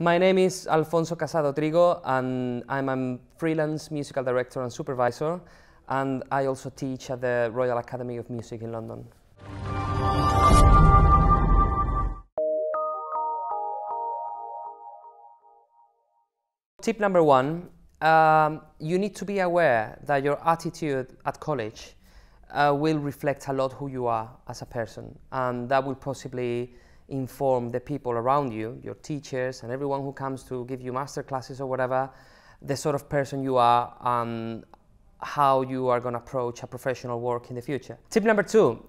My name is Alfonso Casado Trigo, and I'm a freelance musical director and supervisor, and I also teach at the Royal Academy of Music in London. Tip number one, you need to be aware that your attitude at college will reflect a lot who you are as a person, and that will possibly inform the people around you, your teachers and everyone who comes to give you master classes or whatever, the sort of person you are and how you are going to approach a professional work in the future. Tip number two,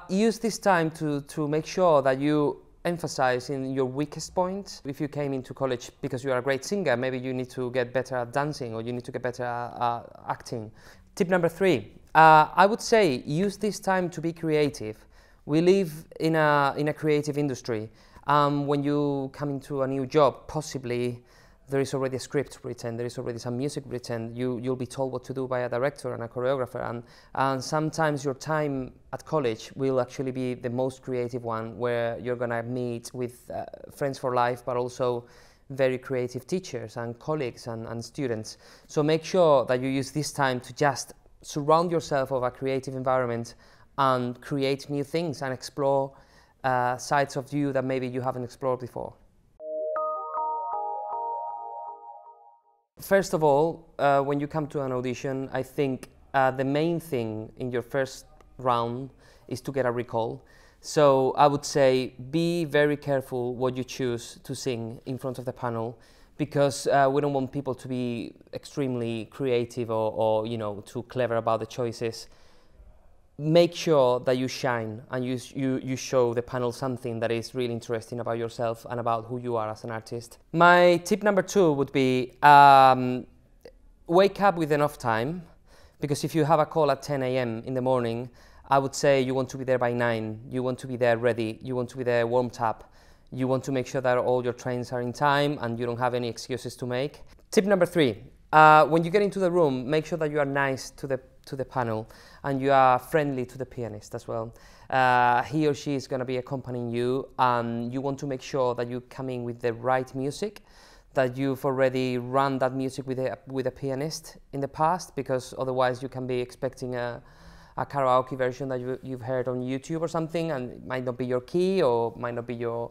use this time to make sure that you emphasize in your weakest point. If you came into college because you are a great singer, maybe you need to get better at dancing or you need to get better at acting. Tip number three, I would say use this time to be creative. We live in a creative industry. When you come into a new job, possibly there is already a script written, there is already some music written, you'll be told what to do by a director and a choreographer, and sometimes your time at college will actually be the most creative one, where you're going to meet with friends for life, but also very creative teachers and colleagues and students. So make sure that you use this time to just surround yourself of a creative environment and create new things and explore sides of you that maybe you haven't explored before. First of all, when you come to an audition, I think the main thing in your first round is to get a recall. So I would say be very careful what you choose to sing in front of the panel, because we don't want people to be extremely creative or too clever about the choices. Make sure that you shine and you show the panel something that is really interesting about yourself and about who you are as an artist. My tip number two would be wake up with enough time, because if you have a call at 10 a.m. in the morning, I would say you want to be there by 9, you want to be there ready, you want to be there warmed up, you want to make sure that all your trains are in time and you don't have any excuses to make. Tip number three, when you get into the room, make sure that you are nice to the panel and you are friendly to the pianist as well. He or she is going to be accompanying you, and you want to make sure that you come in with the right music, that you've already run that music with a pianist in the past, because otherwise you can be expecting a karaoke version that you've heard on YouTube or something, and it might not be your key or might not be your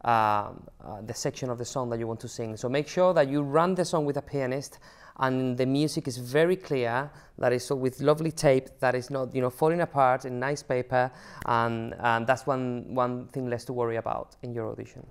the section of the song that you want to sing. So make sure that you run the song with a pianist and the music is very clear, that is with lovely tape, that is not falling apart, in nice paper, and that's one thing less to worry about in your audition.